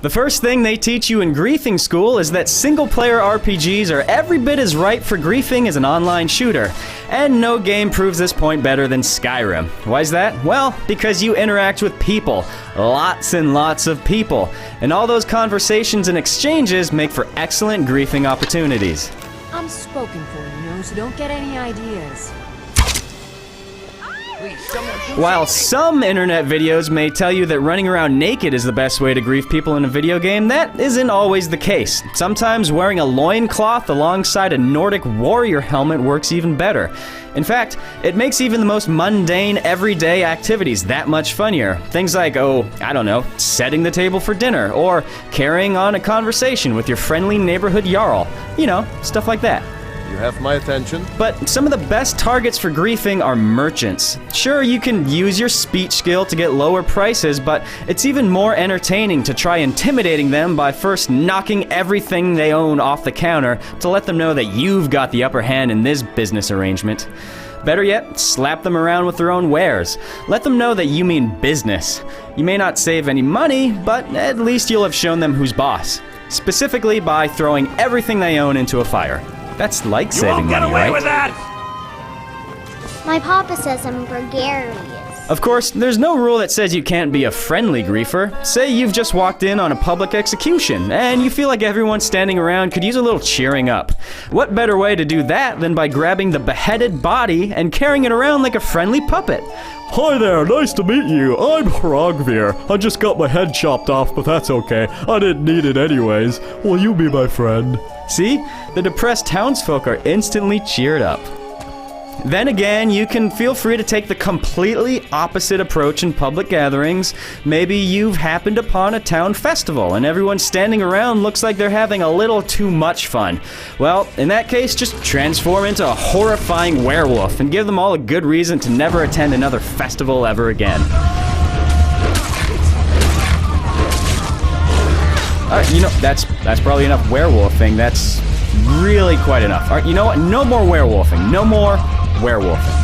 The first thing they teach you in griefing school is that single-player RPGs are every bit as ripe for griefing as an online shooter. And no game proves this point better than Skyrim. Why is that? Well, because you interact with people. Lots and lots of people. And all those conversations and exchanges make for excellent griefing opportunities. I'm spoken for, so don't get any ideas. While some internet videos may tell you that running around naked is the best way to grief people in a video game, that isn't always the case. Sometimes wearing a loincloth alongside a Nordic warrior helmet works even better. In fact, it makes even the most mundane, everyday activities that much funnier. Things like, setting the table for dinner, or carrying on a conversation with your friendly neighborhood Jarl. Stuff like that. You have my attention. But some of the best targets for griefing are merchants. Sure, you can use your speech skill to get lower prices, but it's even more entertaining to try intimidating them by first knocking everything they own off the counter to let them know that you've got the upper hand in this business arrangement. Better yet, slap them around with their own wares. Let them know that you mean business. You may not save any money, but at least you'll have shown them who's boss. Specifically by throwing everything they own into a fire. That's like saving money, right? You won't get away with that! My papa says I'm gregarious. Of course, there's no rule that says you can't be a friendly griefer. Say you've just walked in on a public execution, and you feel like everyone standing around could use a little cheering up. What better way to do that than by grabbing the beheaded body and carrying it around like a friendly puppet? Hi there, nice to meet you. I'm Hrogvir. I just got my head chopped off, but that's okay. I didn't need it anyways. Will you be my friend? See? The depressed townsfolk are instantly cheered up. Then again, you can feel free to take the completely opposite approach in public gatherings. Maybe you've happened upon a town festival and everyone standing around looks like they're having a little too much fun. Well, in that case, just transform into a horrifying werewolf and give them all a good reason to never attend another festival ever again. That's probably enough werewolfing. That's really quite enough. All right, you know what? No more werewolfing. No more werewolfing.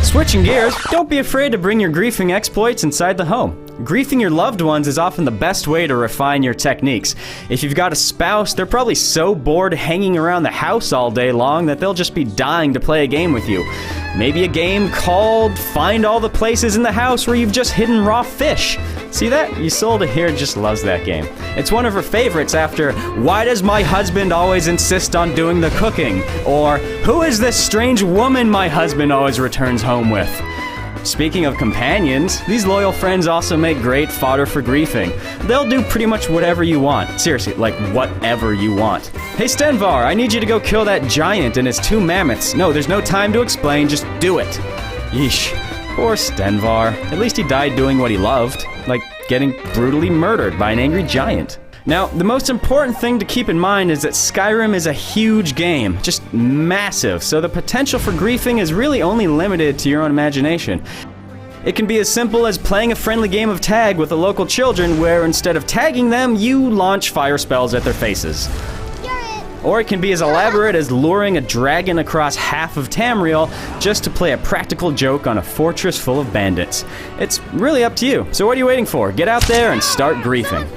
Switching gears, don't be afraid to bring your griefing exploits inside the home. Griefing your loved ones is often the best way to refine your techniques. If you've got a spouse, they're probably so bored hanging around the house all day long that they'll just be dying to play a game with you. Maybe a game called Find All the Places in the House where you've just hidden raw fish. See that? Isolde here just loves that game. It's one of her favorites after Why Does My Husband Always Insist on Doing the Cooking? Or Who is this strange woman my husband always returns home with? Speaking of companions, these loyal friends also make great fodder for griefing. They'll do pretty much whatever you want. Seriously, like whatever you want. Hey Stenvar, I need you to go kill that giant and his 2 mammoths. No, there's no time to explain, just do it. Yeesh. Poor Stenvar. At least he died doing what he loved, like getting brutally murdered by an angry giant. Now, the most important thing to keep in mind is that Skyrim is a huge game, just massive, so the potential for griefing is really only limited to your own imagination. It can be as simple as playing a friendly game of tag with the local children where instead of tagging them, you launch fire spells at their faces. Or it can be as elaborate as luring a dragon across half of Tamriel just to play a practical joke on a fortress full of bandits. It's really up to you, so what are you waiting for? Get out there and start griefing.